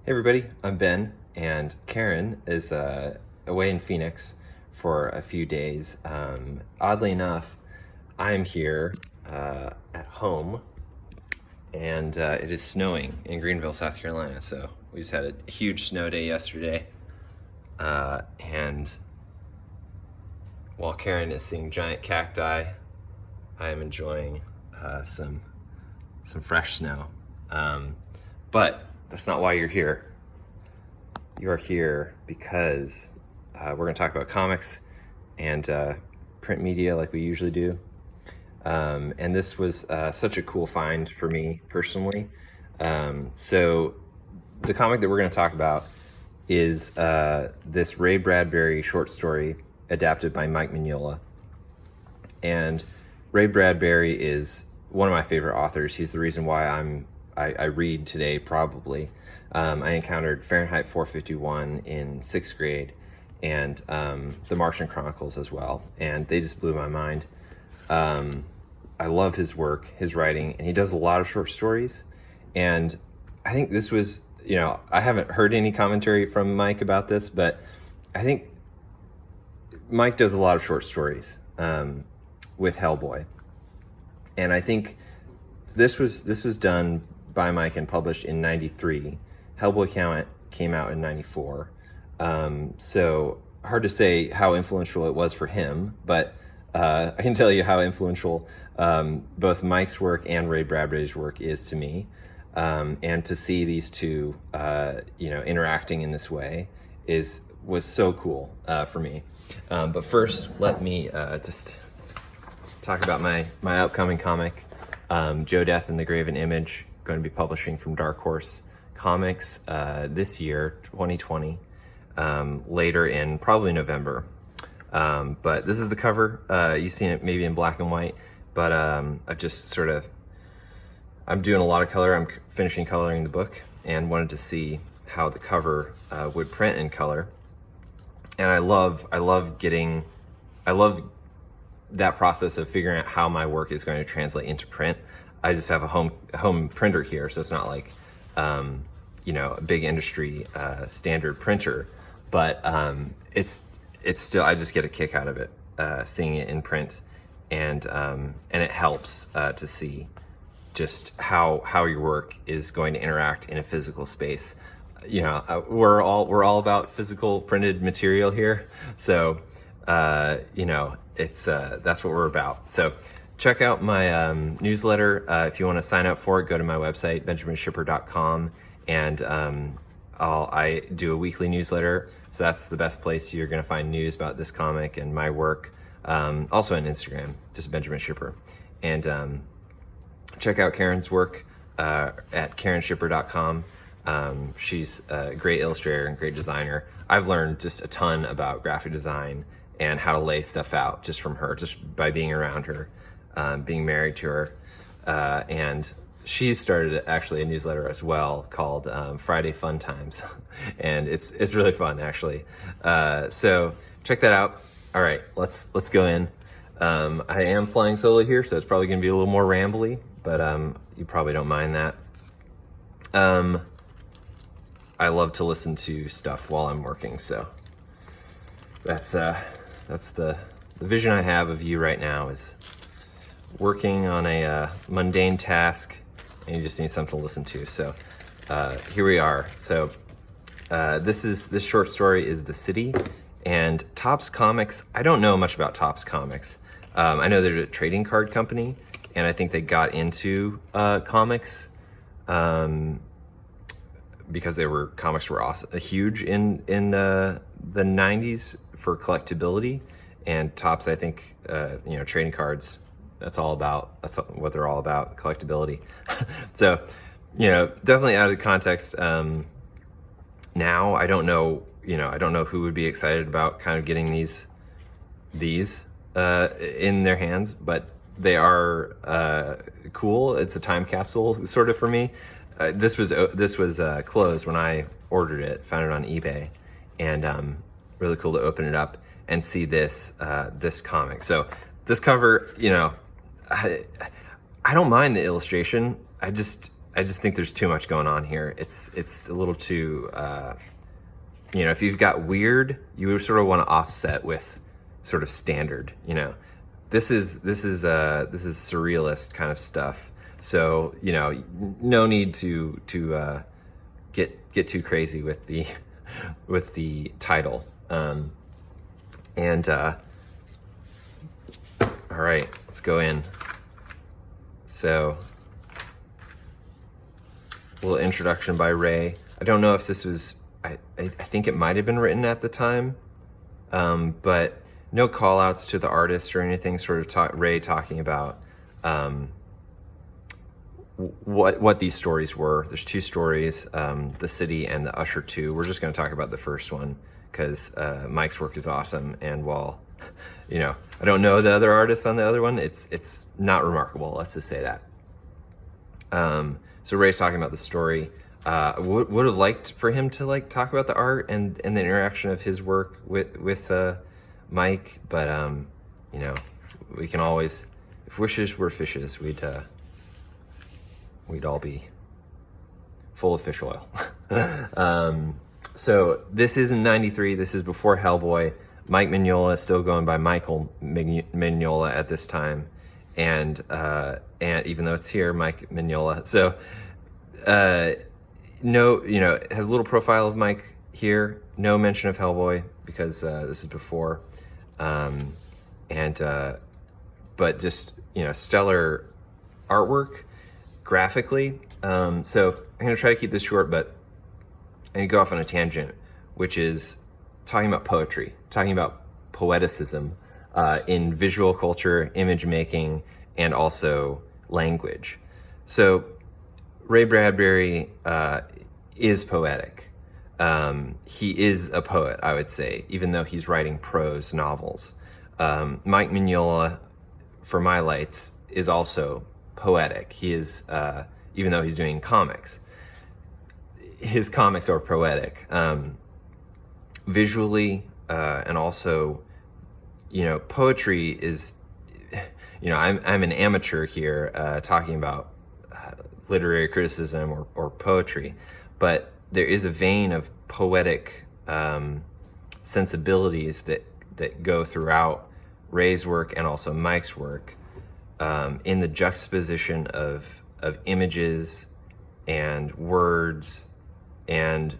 Hey everybody, I'm Ben, and Karen is away in Phoenix for a few days. Oddly enough, I'm here at home, and it is snowing in Greenville, South Carolina. So we just had a huge snow day yesterday, and while Karen is seeing giant cacti, I am enjoying some fresh snow. But that's not why you're here. You're here because we're going to talk about comics and print media like we usually do. And this was such a cool find for me personally. So the comic that we're going to talk about is this Ray Bradbury short story adapted by Mike Mignola. And Ray Bradbury is one of my favorite authors. He's the reason why I read today, probably. I encountered Fahrenheit 451 in 6th grade and the Martian Chronicles as well, and they just blew my mind. I love his work, his writing, and he does a lot of short stories. And I think this was, I haven't heard any commentary from Mike about this, but I think Mike does a lot of short stories with Hellboy. And I think this was done by Mike and published in '93. Hellboy came out in '94. So hard to say how influential it was for him, but I can tell you how influential both Mike's work and Ray Bradbury's work is to me. And to see these two, interacting in this way was so cool for me. But first, let me just talk about my upcoming comic, Joe Death and the Graven Image, going to be publishing from Dark Horse Comics this year, 2020, later in probably November. But this is the cover. You've seen it maybe in black and white, but I've just I'm doing a lot of color. I'm finishing coloring the book and wanted to see how the cover would print in color. And I love that process of figuring out how my work is going to translate into print. I just have a home printer here, so it's not like a big industry standard printer, but it's still, I just get a kick out of it, seeing it in print, and it helps to see just how your work is going to interact in a physical space. We're all about physical printed material here, so it's that's what we're about. So check out my newsletter. If you want to sign up for it, go to my website, benjaminshipper.com, and I do a weekly newsletter, so that's the best place you're going to find news about this comic and my work. Also on Instagram, just Benjamin Shipper. And check out Karen's work at karenshipper.com. She's a great illustrator and great designer. I've learned just a ton about graphic design and how to lay stuff out just from her, just by being around her, being married to her. And she started actually a newsletter as well called Friday Fun Times. And it's really fun, actually. So check that out. All right, let's go in. I am flying solo here, so it's probably gonna be a little more rambly, but you probably don't mind that. I love to listen to stuff while I'm working, so that's the vision I have of you right now, is working on a mundane task, and you just need something to listen to. So here we are. So this short story is The City, and Topps Comics. I don't know much about Topps Comics. I know they're a trading card company, and I think they got into comics because comics were awesome, huge in the 90s for collectability. And Topps, I think, trading cards, that's what they're all about, collectability. So, definitely out of context. Now I don't know who would be excited about kind of getting these in their hands, but they are cool. It's a time capsule sort of for me. This was closed when I ordered it, found it on eBay, and really cool to open it up and see this comic. So this cover, I don't mind the illustration. I just think there's too much going on here. It's a little too, if you've got weird, you sort of want to offset with sort of standard. This is surrealist kind of stuff. So no need to get too crazy with the with the title. All right, let's go in. So, a little introduction by Ray. I don't know if this was, I think it might have been written at the time, but no call outs to the artist or anything, sort of Ray talking about what these stories were. There's two stories, The City and The Usher 2. We're just going to talk about the first one because Mike's work is awesome. And while, I don't know the other artists on the other one, it's not remarkable. Let's just say that. So Ray's talking about the story. Would have liked for him to talk about the art and the interaction of his work with Mike, but we can always, if wishes were fishes, we'd all be full of fish oil. So this isn't 93. This is before Hellboy. Mike Mignola is still going by Michael Mignola at this time. And even though it's here, Mike Mignola. So, no, it has a little profile of Mike here. No mention of Hellboy because this is before. But just, stellar artwork graphically. So I'm going to try to keep this short, but I'm going to go off on a tangent, which is talking about poetry, talking about poeticism in visual culture, image making, and also language. So Ray Bradbury is poetic. He is a poet, I would say, even though he's writing prose novels. Mike Mignola, for my lights, is also poetic. He is, even though he's doing comics, his comics are poetic. Visually, and also, poetry is, I'm an amateur here talking about literary criticism or poetry, but there is a vein of poetic sensibilities that go throughout Ray's work and also Mike's work in the juxtaposition of images and words and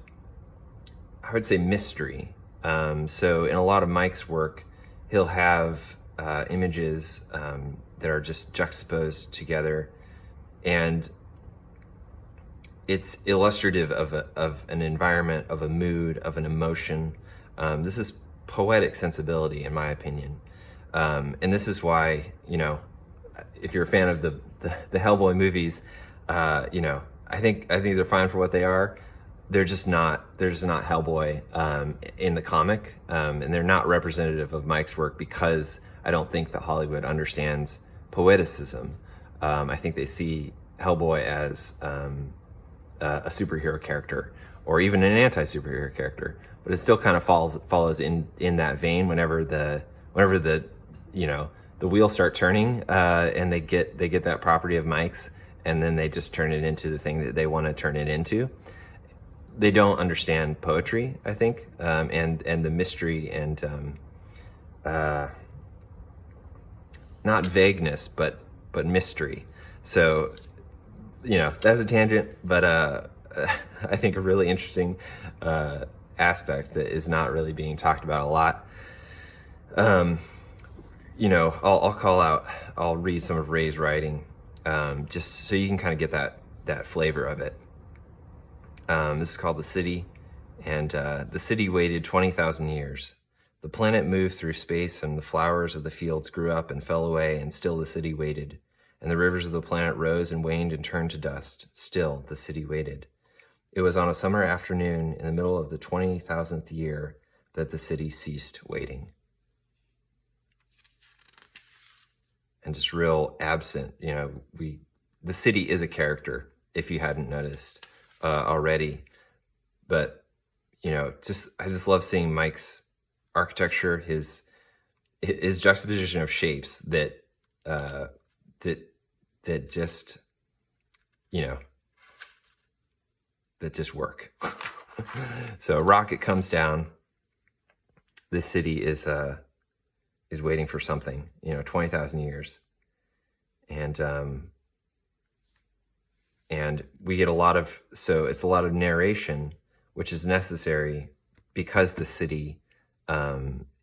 I would say mystery. So in a lot of Mike's work, he'll have images that are just juxtaposed together, and it's illustrative of an environment, of a mood, of an emotion. This is poetic sensibility, in my opinion, and this is why if you're a fan of the Hellboy movies, I think they're fine for what they are. They're just not Hellboy in the comic, and they're not representative of Mike's work because I don't think that Hollywood understands poeticism. I think they see Hellboy as a superhero character or even an anti-superhero character, but it still kind of follows in that vein whenever the wheels start turning and they get that property of Mike's, and then they just turn it into the thing that they want to turn it into. They don't understand poetry, I think, and the mystery and not vagueness, but mystery. So, that's a tangent, but I think a really interesting aspect that is not really being talked about a lot. I'll read some of Ray's writing, just so you can kind of get that flavor of it. This is called The City, and the city waited 20,000 years. The planet moved through space, and the flowers of the fields grew up and fell away, and still the city waited. And the rivers of the planet rose and waned and turned to dust. Still the city waited. It was on a summer afternoon in the middle of the 20,000th year that the city ceased waiting. And just real absent, the city is a character, if you hadn't noticed already. But, I just love seeing Mike's architecture, his juxtaposition of shapes that just, that just work. So a rocket comes down. This city is waiting for something, 20,000 years. And we get it's a lot of narration, which is necessary because the city,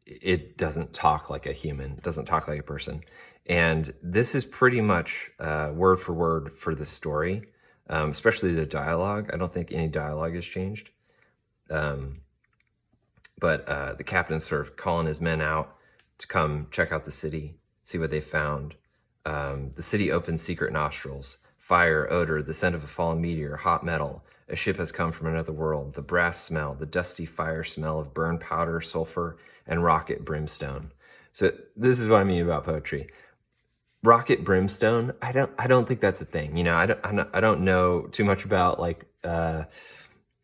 it doesn't talk like a human, it doesn't talk like a person. And this is pretty much word for word for the story, especially the dialogue. I don't think any dialogue has changed. But the captain's sort of calling his men out to come check out the city, see what they found. The city opens secret nostrils, fire, odor, the scent of a fallen meteor, hot metal. A ship has come from another world, the brass smell, the dusty fire smell of burned powder, sulfur, and rocket brimstone. So this is what I mean about poetry. Rocket brimstone, I don't think that's a thing. I don't know too much about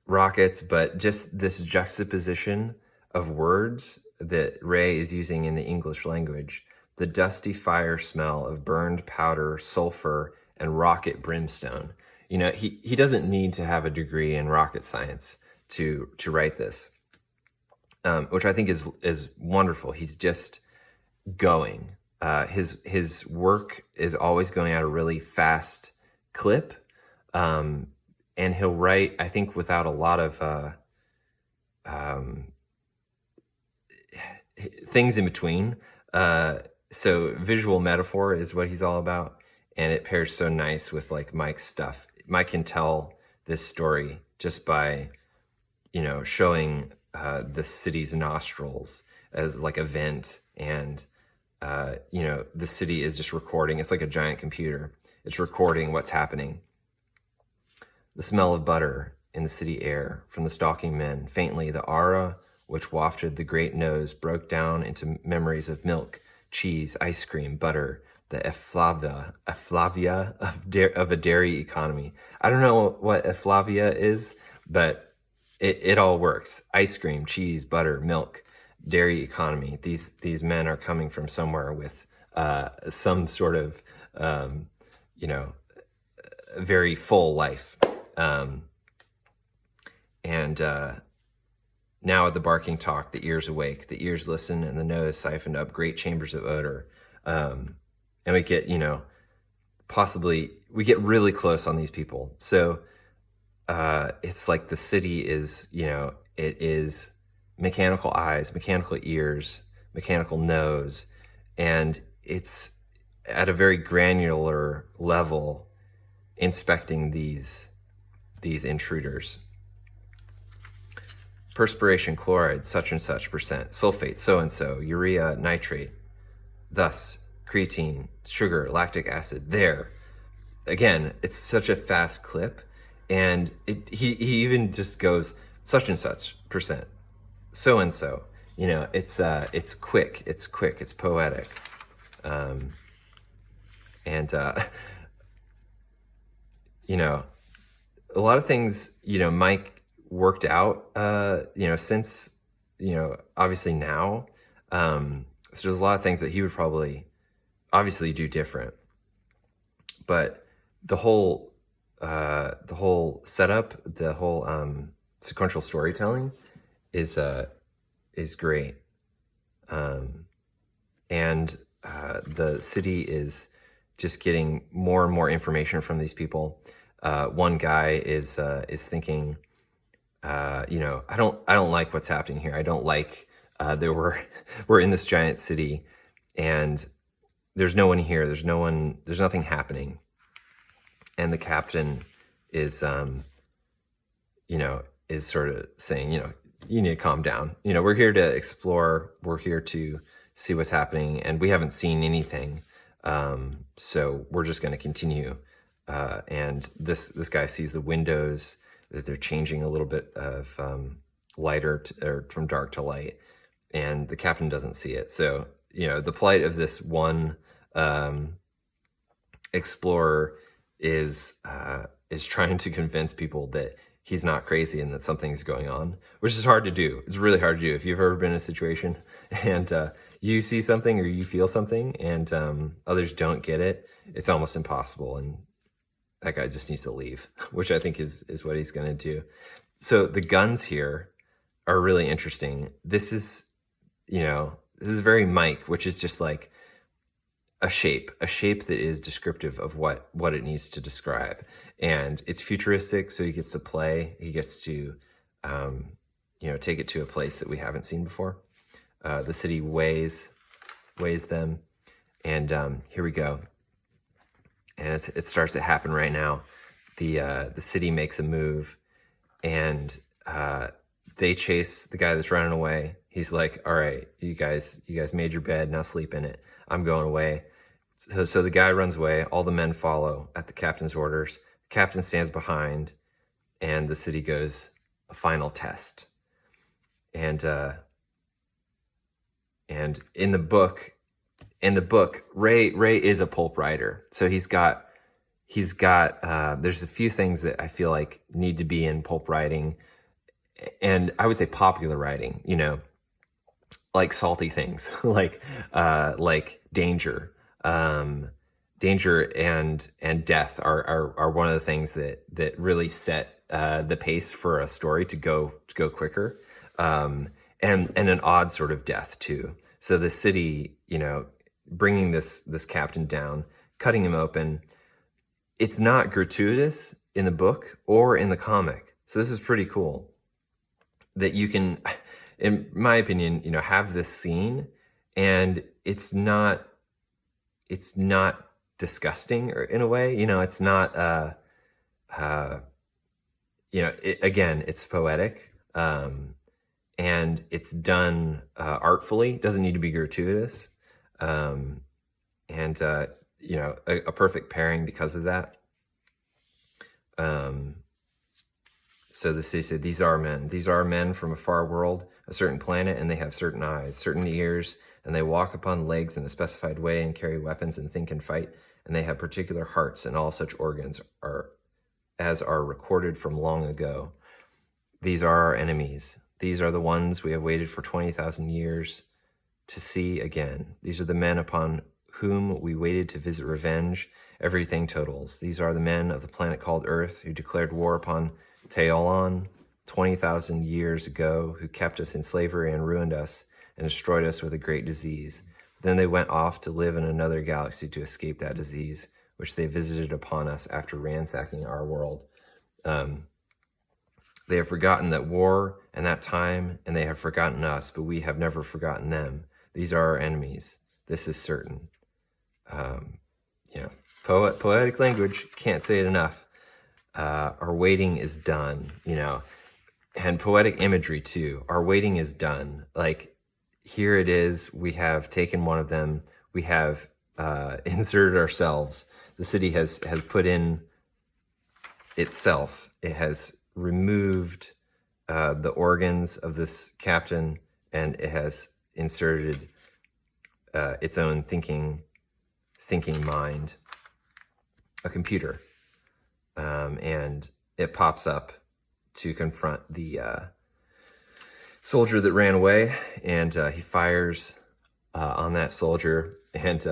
rockets, but just this juxtaposition of words that Ray is using in the English language, the dusty fire smell of burned powder, sulfur, and rocket brimstone. He doesn't need to have a degree in rocket science to write this, which I think is wonderful. He's just going. His work is always going at a really fast clip, and he'll write, I think, without a lot of things in between. So visual metaphor is what he's all about, and it pairs so nice with Mike's stuff. Mike can tell this story just by, showing the city's nostrils as like a vent, and the city is just recording. It's like a giant computer. It's recording what's happening. The smell of butter in the city air from the stalking men. Faintly, the aura which wafted the great nose broke down into memories of milk, cheese, ice cream, butter, the efflavia of a dairy economy. I don't know what efflavia is, but it all works. Ice cream, cheese, butter, milk, dairy economy. These men are coming from somewhere with some sort of very full life. Now at the barking talk, the ears awake, the ears listen, and the nose siphoned up great chambers of odor. And we get, we get really close on these people. So it's like the city is, it is mechanical eyes, mechanical ears, mechanical nose, and it's at a very granular level inspecting these intruders. Perspiration, chloride, such and such percent, sulfate, so and so, urea, nitrate, thus creatine, sugar, lactic acid. There, again, it's such a fast clip, and he even just goes such and such percent, so and so. It's quick, it's poetic, and a lot of things Mike worked out since obviously now, so there's a lot of things that he would probably obviously do different, but the whole setup, the whole sequential storytelling is great, and the city is just getting more and more information from these people. One guy is thinking, I don't like what's happening here. I don't like that we're in this giant city, and there's no one here. There's nothing happening. And the captain is sort of saying, you need to calm down. We're here to explore. We're here to see what's happening, and we haven't seen anything. So we're just going to continue. And this guy sees the windows, that they're changing a little bit of lighter or from dark to light, and the captain doesn't see it. So the plight of this one explorer is trying to convince people that he's not crazy and that something's going on, which is hard to do. It's really hard to do. If you've ever been in a situation and you see something or you feel something and others don't get it, it's almost impossible. And that guy just needs to leave, which I think is what he's going to do. So the guns here are really interesting. This is, this is very Mike, which is just like a shape that is descriptive of what it needs to describe. And it's futuristic, so he gets to play. He gets to, take it to a place that we haven't seen before. The city weighs them, and here we go. And it starts to happen right now. The city makes a move, and they chase the guy that's running away. He's like, "All right, you guys made your bed. Now sleep in it. I'm going away." So the guy runs away. All the men follow at the captain's orders. The captain stands behind, and the city goes a final test. And in the book, Ray is a pulp writer. So he's got there's a few things that I feel like need to be in pulp writing, and I would say popular writing, like salty things, like danger. Danger and death are one of the things that really set the pace for a story to go quicker, and an odd sort of death too. So the city, bringing this captain down, cutting him open. It's not gratuitous in the book or in the comic. So this is pretty cool that you can, in my opinion, have this scene, and it's not disgusting, or in a way, it's not, again, it's poetic, and it's done artfully. It doesn't need to be gratuitous, and a perfect pairing because of that. So the city said, these are men from a far world, a certain planet, and they have certain eyes, certain ears, and they walk upon legs in a specified way and carry weapons and think and fight, and they have particular hearts, and all such organs are recorded from long ago. These are our enemies. These are the ones we have waited for 20,000 years to see again. These are the men upon whom we waited to visit revenge. Everything totals. These are the men of the planet called Earth who declared war upon Teolon 20,000 years ago, who kept us in slavery and ruined us and destroyed us with a great disease. Then they went off to live in another galaxy to escape that disease, which they visited upon us after ransacking our world. They have forgotten that war and that time, and they have forgotten us, but we have never forgotten them. These are our enemies. This is certain. Poetic language, can't say it enough. Our waiting is done, and poetic imagery too. Our waiting is done. Like, here it is. We have taken one of them. We have inserted ourselves. The city has put in itself. It has removed the organs of this captain, and it has inserted its own thinking mind, a computer, and it pops up to confront the soldier that ran away, and he fires on that soldier, and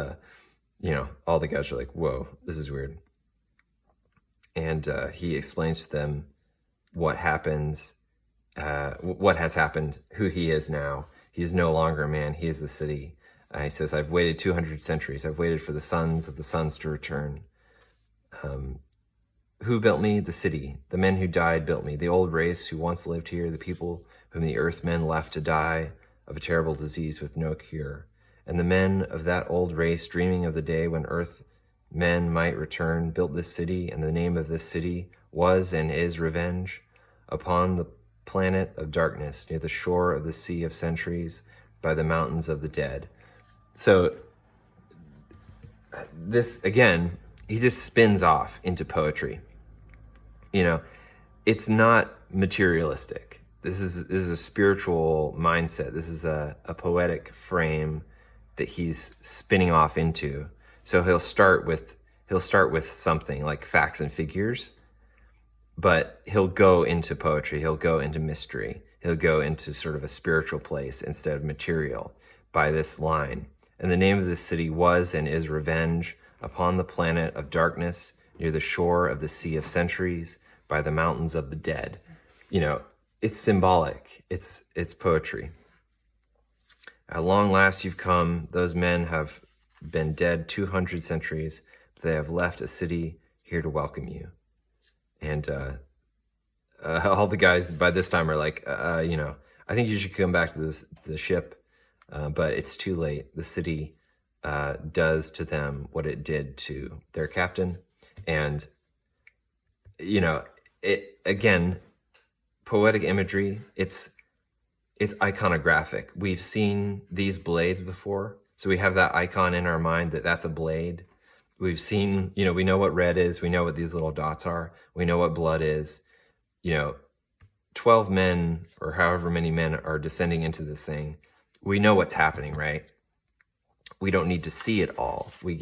all the guys are like, "Whoa, this is weird." And he explains to them what happens, what has happened, who he is now. He is no longer a man. He is the city. He says, "I've waited 200 centuries. I've waited for the sons of the suns to return." Who built me? The city. The men who died built me. The old race who once lived here, the people whom the earth men left to die of a terrible disease with no cure. And the men of that old race, dreaming of the day when earth men might return, built this city, and the name of this city was and is Revenge, upon the planet of darkness, near the shore of the sea of centuries, by the mountains of the dead. So this, again, he just spins off into poetry. It's not materialistic. This is a spiritual mindset. This is a poetic frame that he's spinning off into. So he'll start with something like facts and figures, but he'll go into poetry. He'll go into mystery. He'll go into sort of a spiritual place instead of material by this line. And the name of this city was and is Revenge, upon the planet of darkness, near the shore of the sea of centuries, by the mountains of the dead. You know, it's symbolic. It's poetry. At long last you've come. Those men have been dead 200 centuries, but they have left a city here to welcome you. And all the guys by this time are like, I think you should come back to the ship, but it's too late. The city does to them what it did to their captain. And, it again, poetic imagery, it's iconographic. We've seen these blades before. So we have that icon in our mind that's a blade. We've seen, we know what red is. We know what these little dots are. We know what blood is. 12 men or however many men are descending into this thing. We know what's happening, right? We don't need to see it all. We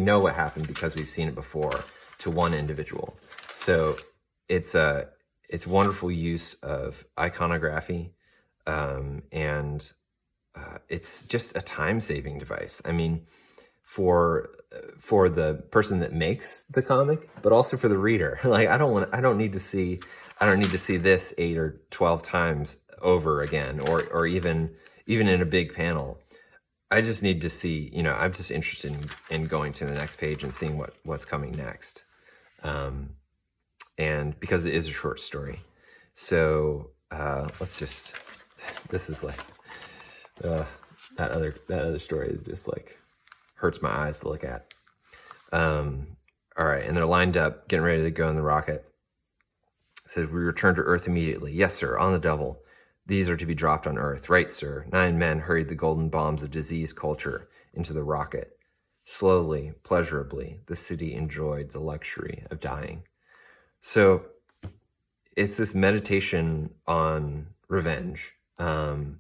know what happened because we've seen it before to one individual. So it's wonderful use of iconography, and it's just a time-saving device. I mean, for the person that makes the comic, but also for the reader. Like, I don't need to see this 8 or 12 times over again, or even in a big panel. I just need to see, I'm just interested in going to the next page and seeing what's coming next. And because it is a short story. So this is like, that other story is just like, hurts my eyes to look at. All right, and they're lined up, getting ready to go in the rocket. It says, we return to Earth immediately. Yes, sir, on the double. These are to be dropped on Earth. Right, sir. 9 men hurried the golden bombs of disease culture into the rocket. Slowly, pleasurably, the city enjoyed the luxury of dying. So it's this meditation on revenge, on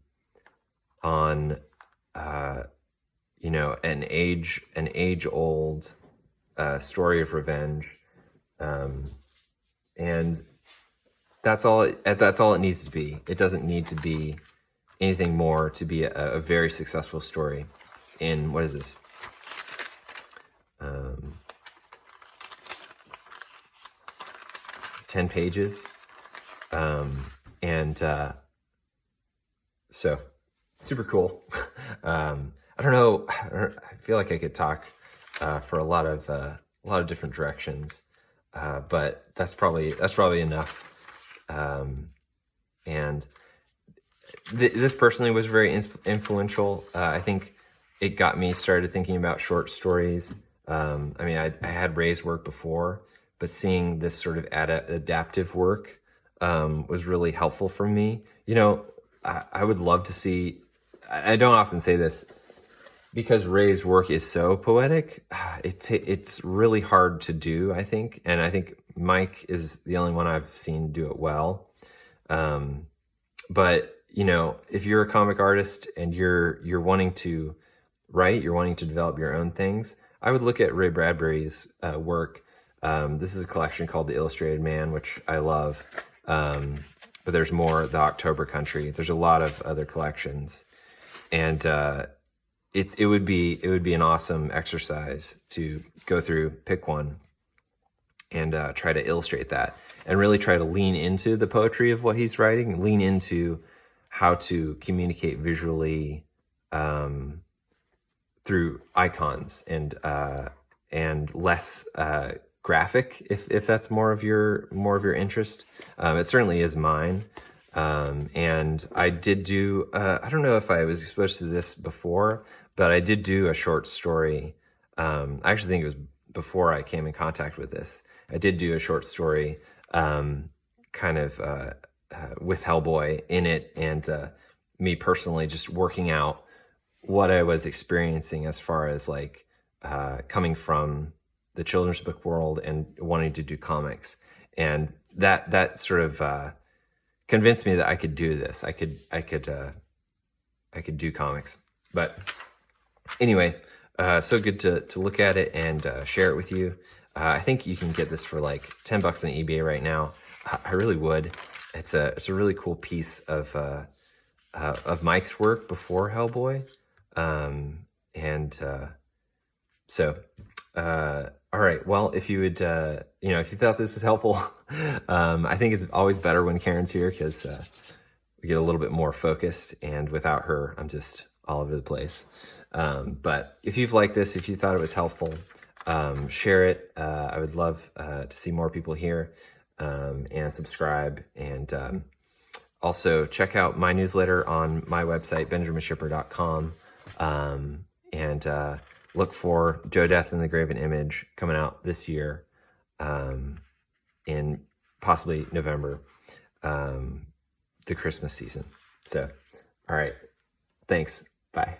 an age-old story of revenge, and that's all it needs to be. It doesn't need to be anything more to be a very successful story. In what is this? 10 pages, so super cool. I don't know. I feel like I could talk for a lot of different directions, but that's probably enough. And this personally was very influential. I think it got me started thinking about short stories. I had Ray's work before, but seeing this sort of adaptive work was really helpful for me. I would love to see, I don't often say this, because Ray's work is so poetic, it's really hard to do, I think. And I think Mike is the only one I've seen do it well. But, if you're a comic artist and you're wanting to write, you're wanting to develop your own things, I would look at Ray Bradbury's work. This is a collection called The Illustrated Man, which I love. But there's more, The October Country. There's a lot of other collections. And it would be an awesome exercise to go through, pick one, and try to illustrate that, and really try to lean into the poetry of what he's writing, lean into how to communicate visually through icons and less graphic, if that's more of your interest. It certainly is mine. And I did do, I don't know if I was exposed to this before, but I did do a short story. I actually think it was before I came in contact with this. I did do a short story, with Hellboy in it, and me personally just working out what I was experiencing as far as coming from the children's book world and wanting to do comics. And that sort of convinced me that I could do this. I could do comics. But anyway, so good to look at it and share it with you. I think you can get this for like $10 on eBay right now. I really would. It's a really cool piece of Mike's work before Hellboy, All right. Well, if you would, if you thought this was helpful, I think it's always better when Karen's here because we get a little bit more focused. And without her, I'm just all over the place. But if you've liked this, if you thought it was helpful, share it. I would love to see more people here, and subscribe. And also check out my newsletter on my website, benjaminshipper.com. And look for Joe Death and the Graven Image coming out this year, in possibly November, the Christmas season. So, all right. Thanks. Bye.